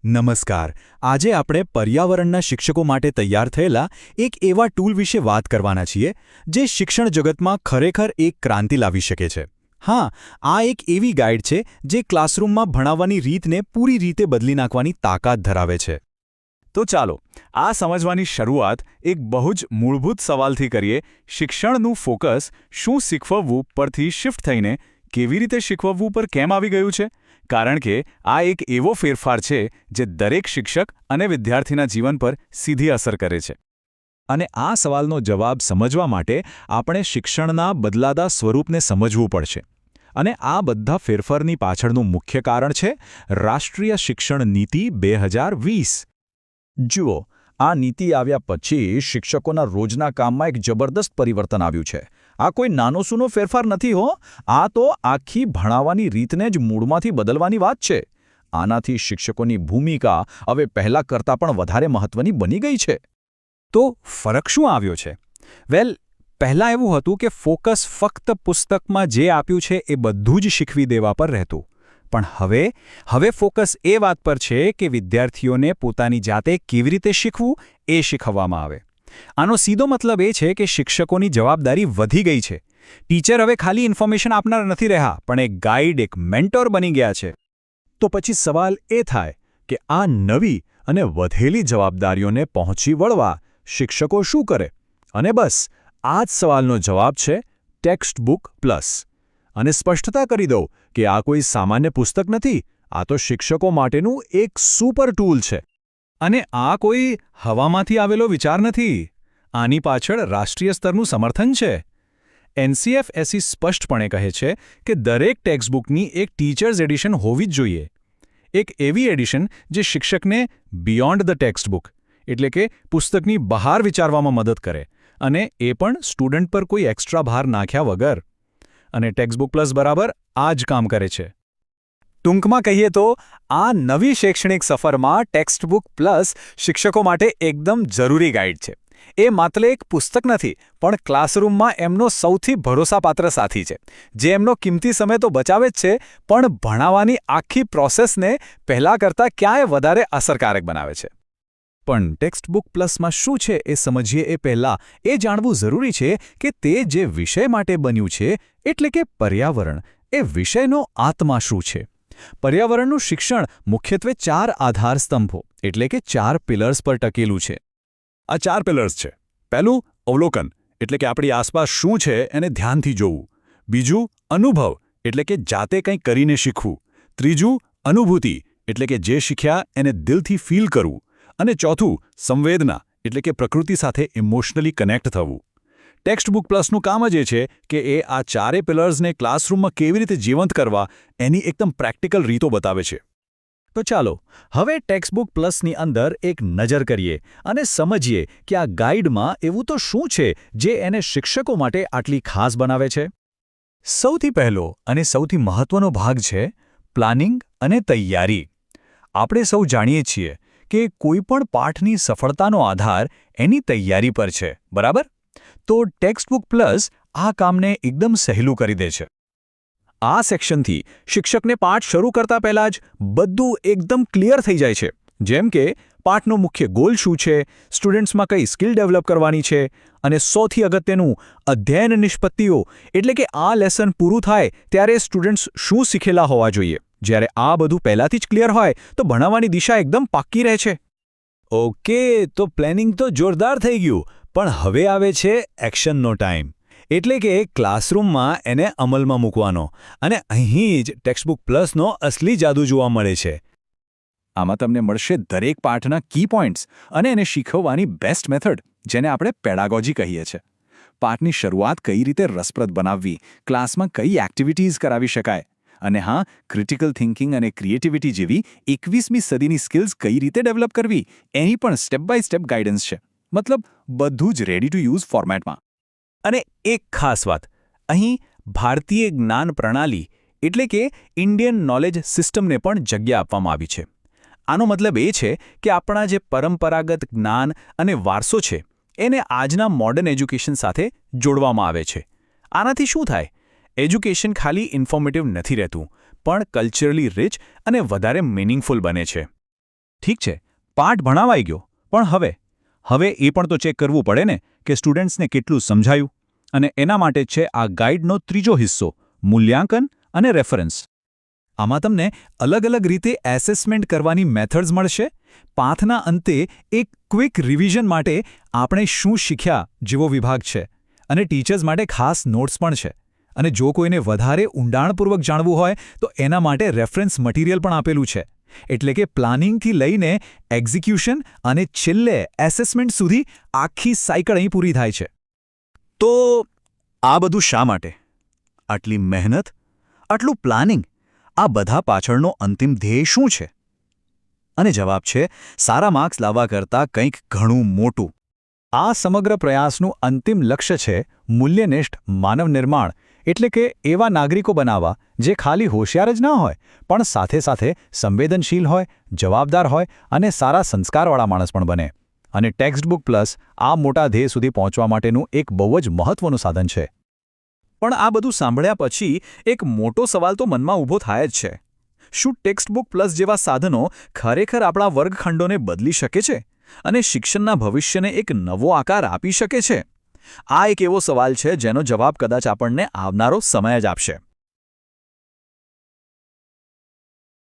નમસ્કાર. આજે આપણે પર્યાવરણના શિક્ષકો માટે તૈયાર થયેલા એક એવા ટૂલ વિશે વાત કરવાના છીએ જે શિક્ષણ જગતમાં ખરેખર એક ક્રાંતિ લાવી શકે છે. હા, આ એક એવી ગાઈડ છે જે ક્લાસરૂમમાં ભણાવવાની રીતને પૂરી રીતે બદલી નાખવાની તાકાત ધરાવે છે. તો ચાલો આ સમજવાની શરૂઆત એક બહુ જ મૂળભૂત સવાલથી કરીએ. શિક્ષણનું ફોકસ શું શીખવવું પરથી શિફ્ટ થઈને કેવી રીતે શીખવવું પર કેમ આવી ગયું છે? કારણ કે આ એક એવો ફેરફાર છે જે દરેક શિક્ષક અને વિદ્યાર્થીના જીવન પર સીધી અસર કરે છે. અને આ સવાલનો જવાબ સમજવા માટે આપણે શિક્ષણના બદલાતા સ્વરૂપને સમજવું પડશે. અને આ બધા ફેરફારની પાછળનું મુખ્ય કારણ છે રાષ્ટ્રીય શિક્ષણ નીતિ 2020. જુઓ, આ નીતિ આવ્યા પછી શિક્ષકોના રોજના કામમાં એક જબરદસ્ત પરિવર્તન આવ્યું છે. આ કોઈ નાનો સૂનો ફેરફાર નથી હો. આ તો આખી ભણાવવાની રીતને જ મૂળમાંથી બદલવાની વાત છે. આનાથી શિક્ષકોની ભૂમિકા હવે પહેલાં કરતાં પણ વધારે મહત્વની બની ગઈ છે. તો ફરક શું આવ્યો છે? પહેલાં એવું હતું કે ફોકસ ફક્ત પુસ્તકમાં જે આપ્યું છે એ બધું જ શીખવી દેવા પર રહેતું. પણ હવે ફોકસ એ વાત પર છે કે વિદ્યાર્થીઓને પોતાની જાતે કેવી રીતે શીખવું એ શીખવવામાં આવે. આનો સીધો મતલબ એ છે કે શિક્ષકોની જવાબદારી વધી ગઈ છે. ટીચર હવે ખાલી ઇન્ફોર્મેશન આપનાર નથી રહ્યા, પણ એક ગાઈડ, એક મેન્ટોર બની ગયા છે. તો પછી સવાલ એ થાય કે આ નવી અને વધેલી જવાબદારીઓને પહોંચી વળવા શિક્ષકો શું કરે? અને બસ આ જ સવાલનો જવાબ છે ટેક્સ્ટ બુક પ્લસ. અને સ્પષ્ટતા કરી દઉં કે આ કોઈ સામાન્ય પુસ્તક નથી. આ તો શિક્ષકો માટેનું એક સુપર ટૂલ છે. અને આ કોઈ હવામાંથી આવેલો વિચાર નથી. આની પાછળ રાષ્ટ્રીય સ્તરનું સમર્થન છે. NCFSE સ્પષ્ટપણે કહે છે કે દરેક ટેક્સ્ટબુકની એક ટીચર્સ એડિશન હોવી જ જોઈએ. એક એવી એડિશન જે શિક્ષકને બિયોન્ડ ધ ટેક્સ્ટબુક, એટલે કે પુસ્તકની બહાર વિચારવામાં મદદ કરે, અને એ પણ સ્ટુડન્ટ પર કોઈ એક્સ્ટ્રા ભાર નાખ્યા વગર. અને ટેક્સ્ટબુક પ્લસ બરાબર આ જ કામ કરે છે. ટૂંકમાં કહીએ તો આ નવી શૈક્ષણિક સફરમાં ટેક્સ્ટબુક પ્લસ શિક્ષકો માટે એકદમ જરૂરી ગાઈડ છે. એ માત્ર એક પુસ્તક નથી, પણ ક્લાસરૂમમાં એમનો સૌથી ભરોસાપાત્ર સાથી છે, જે એમનો કિંમતી સમય તો બચાવે જ છે, પણ ભણાવવાની આખી પ્રોસેસને પહેલાં કરતાં ક્યાંય વધારે અસરકારક બનાવે છે. પણ ટેક્સ્ટબુક પ્લસમાં શું છે એ સમજીએ એ પહેલાં એ જાણવું જરૂરી છે કે તે જે વિષય માટે બન્યું છે, એટલે કે પર્યાવરણ, એ વિષયનો આત્મા શું છે? પર્યાવરણનું શિક્ષણ મુખ્યત્વે 4 આધારસ્તંભો, એટલે કે 4 પિલર્સ પર ટકેલું છે. આ 4 પિલર્સ છે. પહેલું, અવલોકન, એટલે કે આપણી આસપાસ શું છે એને ધ્યાનથી જોવું. બીજું, અનુભવ, એટલે કે જાતે કંઈ કરીને શીખવું. ત્રીજું, અનુભૂતિ, એટલે કે જે શીખ્યા એને દિલથી ફીલ કરવું. અને ચોથું, સંવેદના, એટલે કે પ્રકૃતિ સાથે ઇમોશનલી કનેક્ટ થવું. ટેક્સ્ટબુક પ્લસનું કામ જ એ છે કે એ આ 4 પિલર્સને ક્લાસરૂમમાં કેવી રીતે જીવંત કરવા એની એકદમ પ્રેક્ટિકલ રીતો બતાવે છે. તો ચાલો હવે ટેક્સ્ટબુક પ્લસની અંદર એક નજર કરીએ અને સમજીએ કે આ ગાઈડમાં એવું તો શું છે જે એને શિક્ષકો માટે આટલી ખાસ બનાવે છે. સૌથી પહેલો અને સૌથી મહત્વનો ભાગ છે પ્લાનિંગ અને તૈયારી. આપણે સૌ જાણીએ છીએ કે કોઈપણ પાઠની સફળતાનો આધાર એની તૈયારી પર છે, બરાબર? તો ટેક્સ્ટબુક પ્લસ આ કામને એકદમ સહેલું કરી દે છે. આ સેક્શનથી શિક્ષકને પાઠ શરૂ કરતા પહેલાં જ બધું એકદમ ક્લિયર થઈ જાય છે. જેમ કે પાઠનો મુખ્ય ગોલ શું છે, સ્ટુડન્ટ્સમાં કઈ સ્કિલ ડેવલપ કરવાની છે, અને સૌથી અગત્યનું અધ્યયન નિષ્પત્તિઓ, એટલે કે આ લેસન પૂરું થાય ત્યારે સ્ટુડન્ટ્સ શું શીખેલા હોવા જોઈએ. જ્યારે આ બધું પહેલાંથી જ ક્લિયર હોય તો ભણાવવાની દિશા એકદમ પાક્કી રહે છે. ઓકે, તો પ્લાનિંગ તો જોરદાર થઈ ગયું, પણ હવે આવે છે એક્શનનો ટાઈમ. એટલે કે ક્લાસરૂમમાં એને અમલમાં મૂકવાનો. અને અહીં જ ટેક્સ્ટબુક પ્લસનો અસલી જાદુ જોવા મળે છે. આમાં તમને મળશે દરેક પાઠના કી પોઈન્ટ્સ અને એને શીખવવાની બેસ્ટ મેથડ, જેને આપણે પેડાગોજી કહીએ છીએ. પાઠની શરૂઆત કઈ રીતે રસપ્રદ બનાવવી, ક્લાસમાં કઈ એક્ટિવિટીઝ કરાવી શકાય, અને હા, ક્રિટિકલ થિંકિંગ અને ક્રિએટિવિટી જેવી 21મી સદીની સ્કિલ્સ કઈ રીતે ડેવલપ કરવી એની પણ સ્ટેપ બાય સ્ટેપ ગાઈડન્સ છે. મતલબ બધું જ રેડી ટુ યુઝ ફોર્મેટમાં. અને એક ખાસ વાત, અહીં ભારતીય જ્ઞાન પ્રણાલી, એટલે કે ઇન્ડિયન નોલેજ સિસ્ટમને પણ જગ્યા આપવામાં આવી છે. આનો મતલબ એ છે કે આપણા જે પરંપરાગત જ્ઞાન અને વારસો છે એને આજના મોડર્ન એજ્યુકેશન સાથે જોડવામાં આવે છે. આનાથી શું થાય? એજ્યુકેશન ખાલી ઇન્ફોર્મેટિવ નથી રહેતું, પણ કલ્ચરલી રિચ અને વધારે મિનિંગફુલ બને છે. ઠીક છે, પાઠ ભણાવાઈ ગયો, પણ હવે એ પણ તો ચેક કરવું પડે ને કે સ્ટુડન્ટ્સને કેટલું સમજાયું. અને એના માટે જ છે આ ગાઈડનો ત્રીજો હિસ્સો, મૂલ્યાંકન અને રેફરન્સ. આમાં તમને અલગ અલગ રીતે એસેસમેન્ટ કરવાની મેથડ્સ મળશે. પાઠના અંતે એક ક્વિક રિવિઝન માટે આપણે શું શીખ્યા જેવો વિભાગ છે, અને ટીચર્સ માટે ખાસ નોટ્સ પણ છે. અને જો કોઈને વધારે ઊંડાણપૂર્વક જાણવું હોય તો એના માટે રેફરન્સ મટીરિયલ પણ આપેલું છે. એટલે કે પ્લાનિંગથી લઈને એક્ઝિક્યુશન અને છેલ્લે એસેસમેન્ટ સુધી આખી સાયકલ અહીં પૂરી થાય છે. તો આ બધું શા માટે? આટલી મહેનત, આટલું પ્લાનિંગ, આ બધા પાછળનો અંતિમ ધ્યેય શું છે? અને જવાબ છે, સારા માર્ક્સ લાવવા કરતાં કંઈક ઘણું મોટું. આ સમગ્ર પ્રયાસનું અંતિમ લક્ષ્ય છે મૂલ્યનિષ્ઠ માનવ નિર્માણ, એટલે કે એવા નાગરિકો બનાવવા જે ખાલી હોશિયાર જ ન હોય, પણ સાથે સાથે સંવેદનશીલ હોય, જવાબદાર હોય અને સારા સંસ્કારવાળા માણસ પણ બને. અને ટેક્સ્ટબુક પ્લસ આ મોટા ધ્યેય સુધી પહોંચવા માટેનું એક બહુ જ મહત્વનું સાધન છે. પણ આ બધું સાંભળ્યા પછી એક મોટો સવાલ તો મનમાં ઊભો થાય જ છે. શું ટેક્સ્ટબુક પ્લસ જેવા સાધનો ખરેખર આપણા વર્ગખંડોને બદલી શકે છે અને શિક્ષણના ભવિષ્યને એક નવો આકાર આપી શકે છે? આ એક એવો સવાલ છે જેનો જવાબ કદાચ આપણને આવનારો સમય જ આપશે.